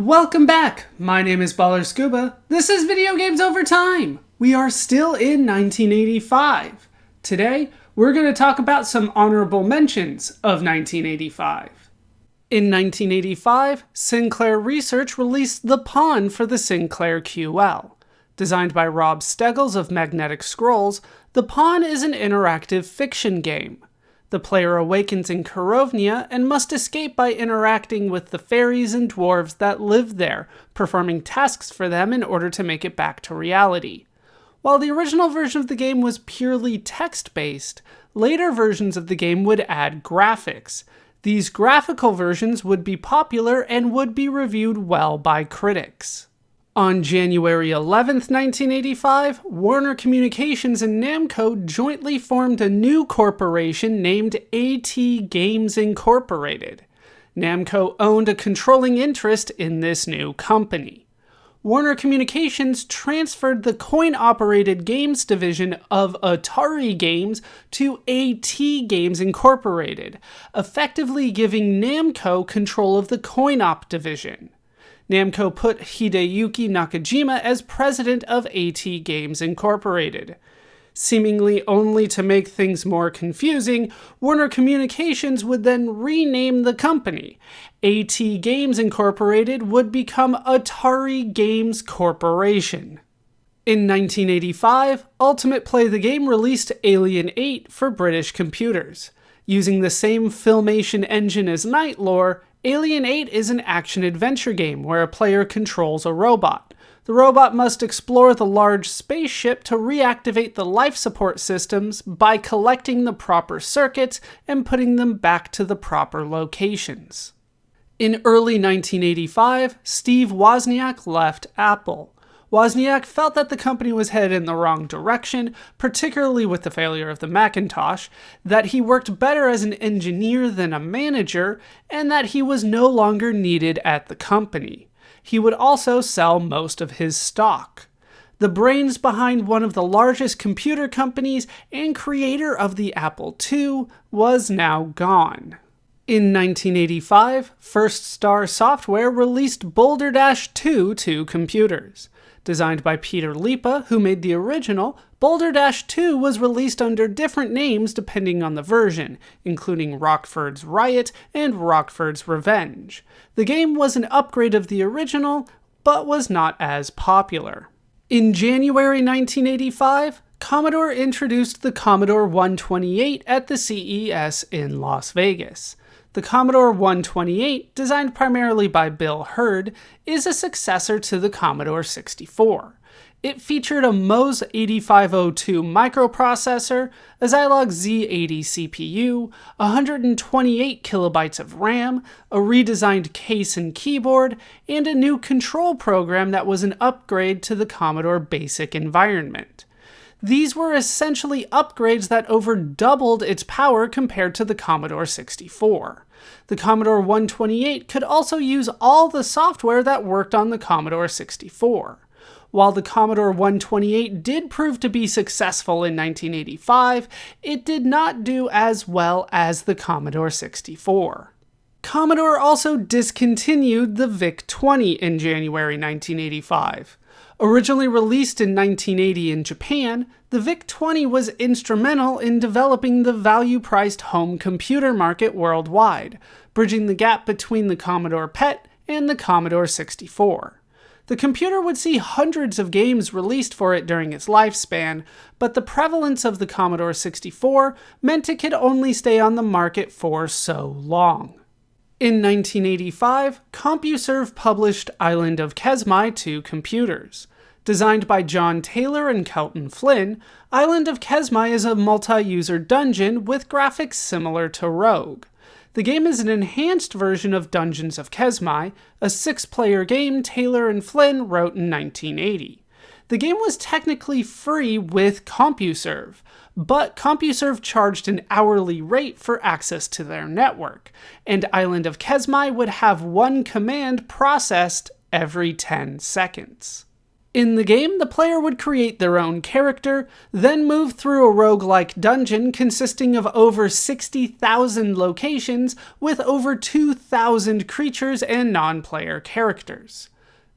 Welcome back! My name is Baller Scuba. This is Video Games Over Time. We are still in 1985. Today, we're going to talk about some honorable mentions of 1985. In 1985, Sinclair Research released The Pawn for the Sinclair QL. Designed by Rob Steggles of Magnetic Scrolls, The Pawn is an interactive fiction game. The player awakens in Karovnia and must escape by interacting with the fairies and dwarves that live there, performing tasks for them in order to make it back to reality. While the original version of the game was purely text-based, later versions of the game would add graphics. These graphical versions would be popular and would be reviewed well by critics. On January 11th, 1985, Warner Communications and Namco jointly formed a new corporation named AT Games Incorporated. Namco owned a controlling interest in this new company. Warner Communications transferred the coin-operated games division of Atari Games to AT Games Incorporated, effectively giving Namco control of the coin-op division. Namco put Hideyuki Nakajima as president of AT Games Incorporated. Seemingly only to make things more confusing, Warner Communications would then rename the company. AT Games Incorporated would become Atari Games Corporation. In 1985, Ultimate Play the Game released Alien 8 for British computers. Using the same Filmation engine as Knight Lore, Alien 8 is an action-adventure game where a player controls a robot. The robot must explore the large spaceship to reactivate the life support systems by collecting the proper circuits and putting them back to the proper locations. In early 1985, Steve Wozniak left Apple. Wozniak felt that the company was headed in the wrong direction, particularly with the failure of the Macintosh, that he worked better as an engineer than a manager, and that he was no longer needed at the company. He would also sell most of his stock. The brains behind one of the largest computer companies and creator of the Apple II was now gone. In 1985, First Star Software released Boulder Dash 2 to computers. Designed by Peter Lipa, who made the original, Boulder Dash 2 was released under different names depending on the version, including Rockford's Riot and Rockford's Revenge. The game was an upgrade of the original, but was not as popular. In January 1985, Commodore introduced the Commodore 128 at the CES in Las Vegas. The Commodore 128, designed primarily by Bill Hurd, is a successor to the Commodore 64. It featured a MOS 8502 microprocessor, a Zilog Z80 CPU, 128 kilobytes of RAM, a redesigned case and keyboard, and a new control program that was an upgrade to the Commodore BASIC environment. These were essentially upgrades that over doubled its power compared to the Commodore 64. The Commodore 128 could also use all the software that worked on the Commodore 64. While the Commodore 128 did prove to be successful in 1985, it did not do as well as the Commodore 64. Commodore also discontinued the VIC-20 in January 1985. Originally released in 1980 in Japan, the VIC-20 was instrumental in developing the value-priced home computer market worldwide, bridging the gap between the Commodore PET and the Commodore 64. The computer would see hundreds of games released for it during its lifespan, but the prevalence of the Commodore 64 meant it could only stay on the market for so long. In 1985, CompuServe published Island of Kesmai to computers. Designed by John Taylor and Kelton Flynn, Island of Kesmai is a multi-user dungeon with graphics similar to Rogue. The game is an enhanced version of Dungeons of Kesmai, a 6-player game Taylor and Flynn wrote in 1980. The game was technically free with CompuServe, but CompuServe charged an hourly rate for access to their network, and Island of Kesmai would have one command processed every 10 seconds. In the game, the player would create their own character, then move through a roguelike dungeon consisting of over 60,000 locations with over 2,000 creatures and non-player characters.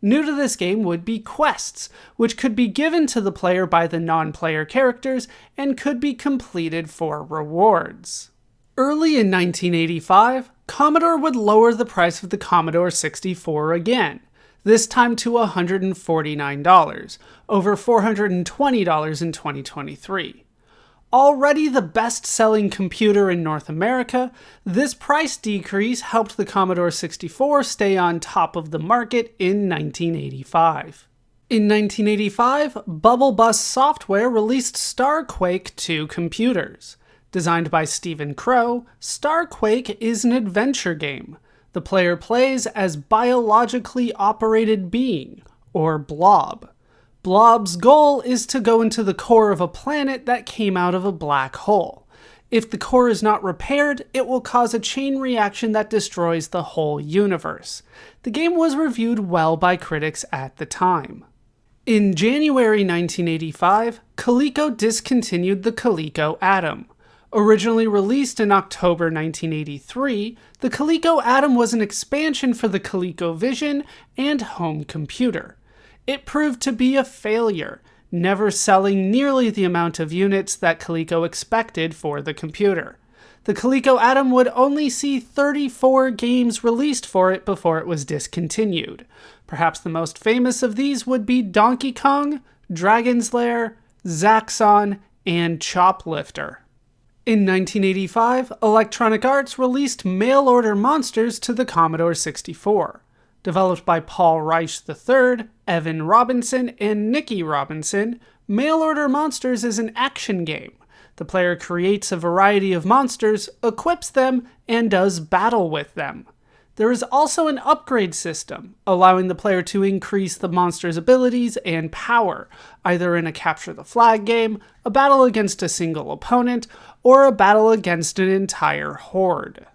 New to this game would be quests, which could be given to the player by the non-player characters and could be completed for rewards. Early in 1985, Commodore would lower the price of the Commodore 64 again, this time to $149, over $420 in 2023. Already the best-selling computer in North America, this price decrease helped the Commodore 64 stay on top of the market in 1985. In 1985, Bubble Bus Software released StarQuake 2 computers. Designed by Stephen Crow, StarQuake is an adventure game. The player plays as Biologically Operated Being, or Blob. Blob's goal is to go into the core of a planet that came out of a black hole. If the core is not repaired, it will cause a chain reaction that destroys the whole universe. The game was reviewed well by critics at the time. In January 1985, Coleco discontinued the Coleco Adam. Originally released in October 1983, the Coleco Adam was an expansion for the ColecoVision and home computer. It proved to be a failure, never selling nearly the amount of units that Coleco expected for the computer. The Coleco Adam would only see 34 games released for it before it was discontinued. Perhaps the most famous of these would be Donkey Kong, Dragon's Lair, Zaxxon, and Choplifter. In 1985, Electronic Arts released Mail Order Monsters to the Commodore 64. Developed by Paul Reich III, Evan Robinson, and Nicky Robinson, Mail Order Monsters is an action game. The player creates a variety of monsters, equips them, and does battle with them. There is also an upgrade system, allowing the player to increase the monster's abilities and power, either in a capture the flag game, a battle against a single opponent, or a battle against an entire horde.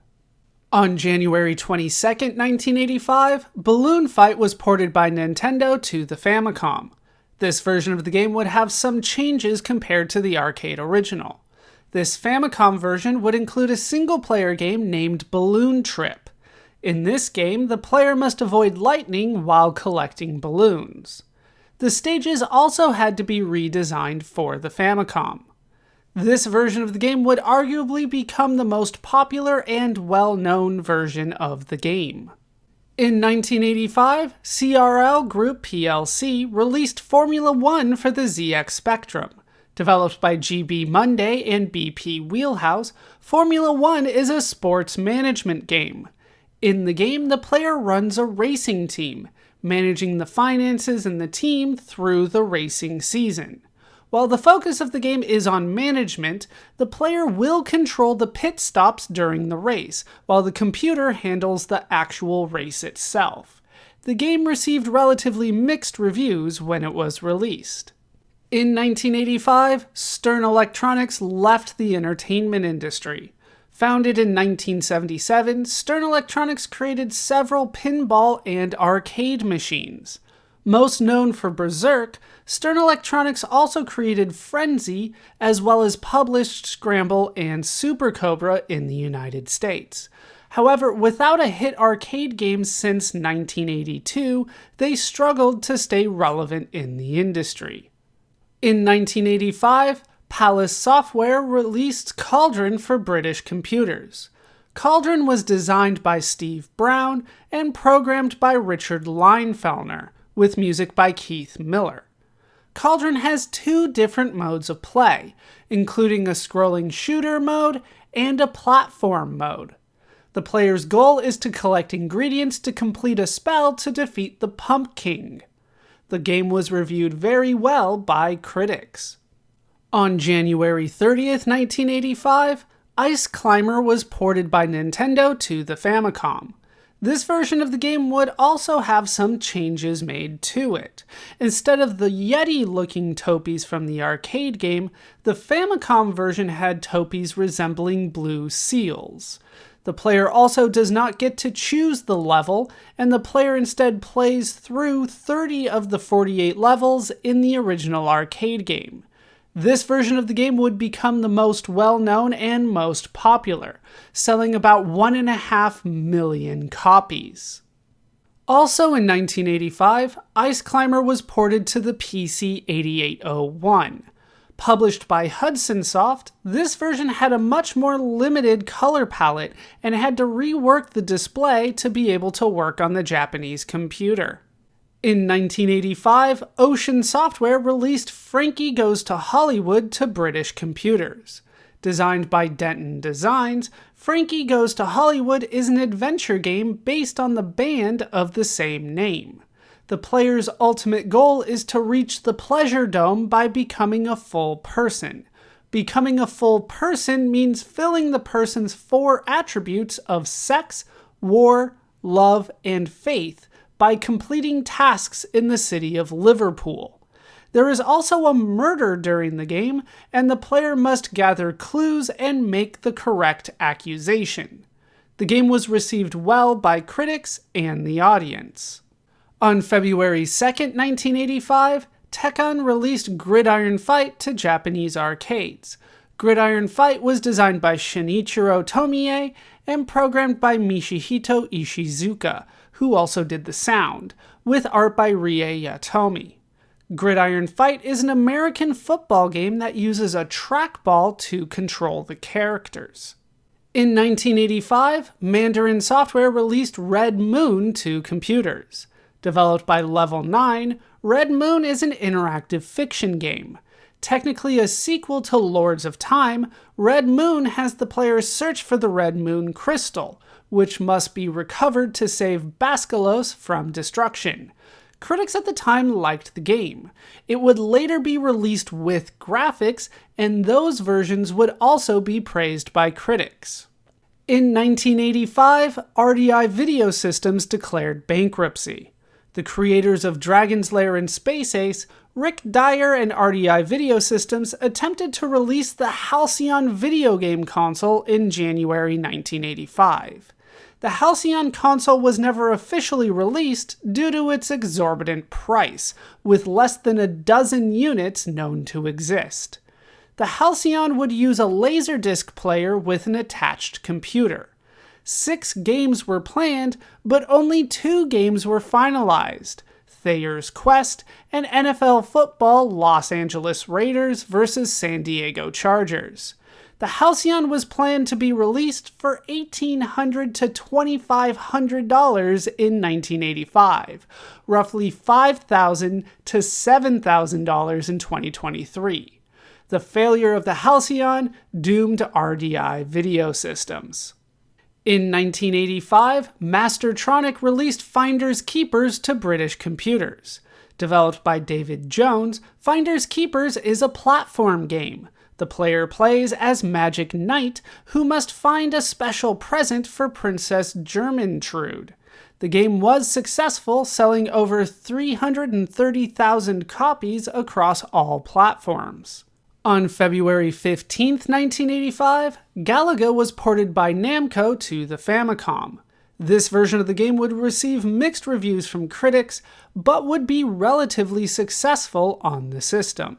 On January 22, 1985, Balloon Fight was ported by Nintendo to the Famicom. This version of the game would have some changes compared to the arcade original. This Famicom version would include a single-player game named Balloon Trip. In this game, the player must avoid lightning while collecting balloons. The stages also had to be redesigned for the Famicom. This version of the game would arguably become the most popular and well-known version of the game. In 1985, CRL Group plc released Formula 1 for the ZX Spectrum. Developed by GB Monday and BP Wheelhouse, Formula 1 is a sports management game. In the game, the player runs a racing team, managing the finances in the team through the racing season. While the focus of the game is on management, the player will control the pit stops during the race, while the computer handles the actual race itself. The game received relatively mixed reviews when it was released. In 1985, Stern Electronics left the entertainment industry. Founded in 1977, Stern Electronics created several pinball and arcade machines. Most known for Berserk, Stern Electronics also created Frenzy, as well as published Scramble and Super Cobra in the United States. However, without a hit arcade game since 1982, they struggled to stay relevant in the industry. In 1985, Palace Software released Cauldron for British computers. Cauldron was designed by Steve Brown and programmed by Richard Leinfeldner, with music by Keith Miller. Cauldron has two different modes of play, including a scrolling shooter mode and a platform mode. The player's goal is to collect ingredients to complete a spell to defeat the Pump King. The game was reviewed very well by critics. On January 30th, 1985, Ice Climber was ported by Nintendo to the Famicom. This version of the game would also have some changes made to it. Instead of the Yeti-looking topies from the arcade game, the Famicom version had topies resembling blue seals. The player also does not get to choose the level, and the player instead plays through 30 of the 48 levels in the original arcade game. This version of the game would become the most well-known and most popular, selling about 1.5 million copies. Also in 1985, Ice Climber was ported to the PC 8801. Published by Hudson Soft, this version had a much more limited color palette and had to rework the display to be able to work on the Japanese computer. In 1985, Ocean Software released Frankie Goes to Hollywood to British computers. Designed by Denton Designs, Frankie Goes to Hollywood is an adventure game based on the band of the same name. The player's ultimate goal is to reach the Pleasure Dome by becoming a full person. Becoming a full person means filling the person's 4 attributes of sex, war, love, and faith by completing tasks in the city of Liverpool. There is also a murder during the game, and the player must gather clues and make the correct accusation. The game was received well by critics and the audience. On February 2, 1985, Tekkon released Gridiron Fight to Japanese arcades. Gridiron Fight was designed by Shinichiro Tomie and programmed by Michihito Ishizuka, who also did the sound, with art by Rie Yatomi. Gridiron Fight is an American football game that uses a trackball to control the characters. In 1985, Mandarin Software released Red Moon to computers. Developed by Level 9, Red Moon is an interactive fiction game. Technically a sequel to Lords of Time, Red Moon has the player search for the Red Moon Crystal, which must be recovered to save Bascalos from destruction. Critics at the time liked the game. It would later be released with graphics, and those versions would also be praised by critics. In 1985, RDI Video Systems declared bankruptcy. The creators of Dragon's Lair and Space Ace, Rick Dyer and RDI Video Systems, attempted to release the Halcyon video game console in January 1985. The Halcyon console was never officially released due to its exorbitant price, with less than a dozen units known to exist. The Halcyon would use a Laserdisc player with an attached computer. 6 games were planned, but only 2 games were finalized: Thayer's Quest and NFL Football Los Angeles Raiders vs. San Diego Chargers. The Halcyon was planned to be released for $1,800 to $2,500 in 1985, roughly $5,000 to $7,000 in 2023. The failure of the Halcyon doomed RDI Video Systems. In 1985, Mastertronic released Finders Keepers to British computers. Developed by David Jones, Finders Keepers is a platform game. The player plays as Magic Knight, who must find a special present for Princess Germantrude. The game was successful, selling over 330,000 copies across all platforms. On February 15, 1985, Galaga was ported by Namco to the Famicom. This version of the game would receive mixed reviews from critics, but would be relatively successful on the system.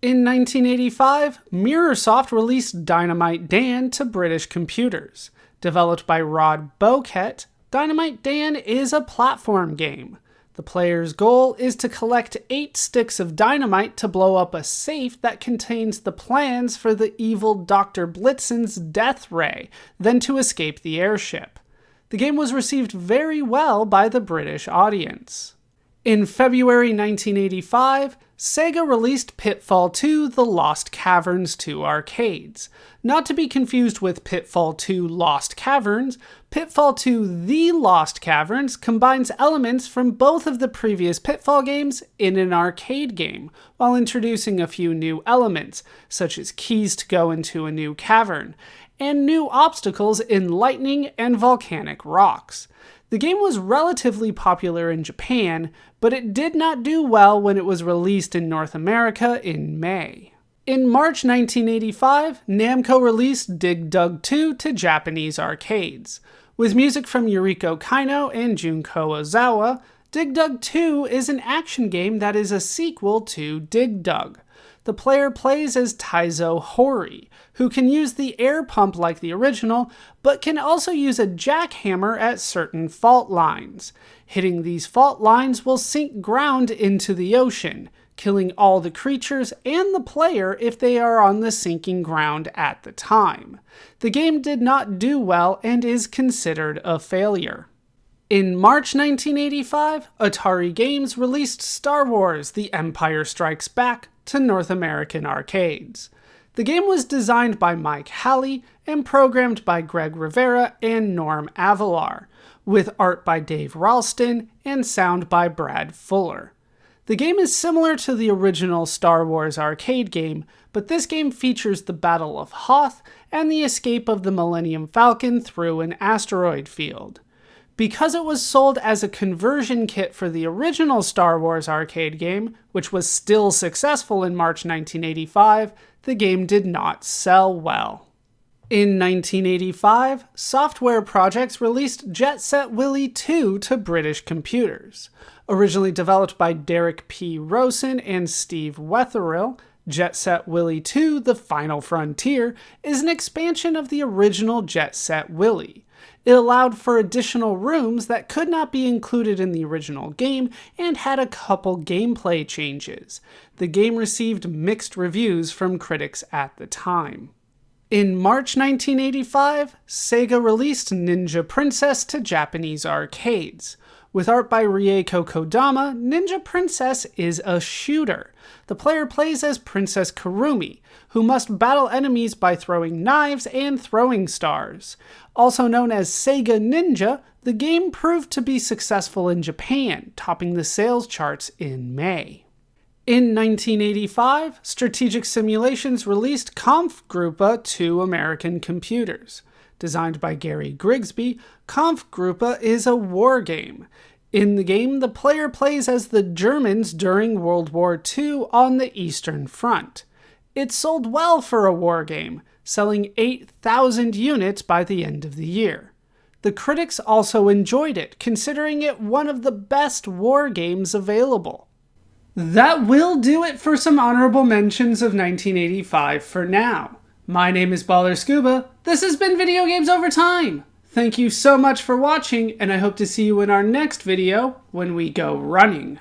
In 1985, Mirrorsoft released Dynamite Dan to British computers. Developed by Rod Bowkett, Dynamite Dan is a platform game. The player's goal is to collect 8 sticks of dynamite to blow up a safe that contains the plans for the evil Dr. Blitzen's death ray, then to escape the airship. The game was received very well by the British audience. In February 1985, Sega released Pitfall 2: The Lost Caverns to arcades. Not to be confused with Pitfall 2: Lost Caverns, Pitfall 2: The Lost Caverns combines elements from both of the previous Pitfall games in an arcade game, while introducing a few new elements, such as keys to go into a new cavern, and new obstacles in lightning and volcanic rocks. The game was relatively popular in Japan, but it did not do well when it was released in North America in May. In March 1985, Namco released Dig Dug 2 to Japanese arcades. With music from Yuriko Kaino and Junko Ozawa, Dig Dug 2 is an action game that is a sequel to Dig Dug. The player plays as Taizo Hori, who can use the air pump like the original, but can also use a jackhammer at certain fault lines. Hitting these fault lines will sink ground into the ocean, killing all the creatures and the player if they are on the sinking ground at the time. The game did not do well and is considered a failure. In March 1985, Atari Games released Star Wars: The Empire Strikes Back to North American arcades. The game was designed by Mike Halley and programmed by Greg Rivera and Norm Avalar, with art by Dave Ralston and sound by Brad Fuller. The game is similar to the original Star Wars arcade game, but this game features the Battle of Hoth and the escape of the Millennium Falcon through an asteroid field. Because it was sold as a conversion kit for the original Star Wars arcade game, which was still successful in March 1985, the game did not sell well. In 1985, Software Projects released Jet Set Willy 2 to British computers. Originally developed by Derek P. Rosen and Steve Wetherill, Jet Set Willy 2: The Final Frontier is an expansion of the original Jet Set Willy. It allowed for additional rooms that could not be included in the original game and had a couple gameplay changes. The game received mixed reviews from critics at the time. In March 1985, Sega released Ninja Princess to Japanese arcades. With art by Rieko Kodama, Ninja Princess is a shooter. The player plays as Princess Kurumi, who must battle enemies by throwing knives and throwing stars. Also known as Sega Ninja, the game proved to be successful in Japan, topping the sales charts in May. In 1985, Strategic Simulations released Kampfgruppe to American computers. Designed by Gary Grigsby, Kampfgruppe is a war game. In the game, the player plays as the Germans during World War II on the Eastern Front. It sold well for a war game, selling 8,000 units by the end of the year. The critics also enjoyed it, considering it one of the best war games available. That will do it for some honorable mentions of 1985 for now. My name is Baller Scuba. This has been Video Games Over Time. Thank you so much for watching, and I hope to see you in our next video when we go running.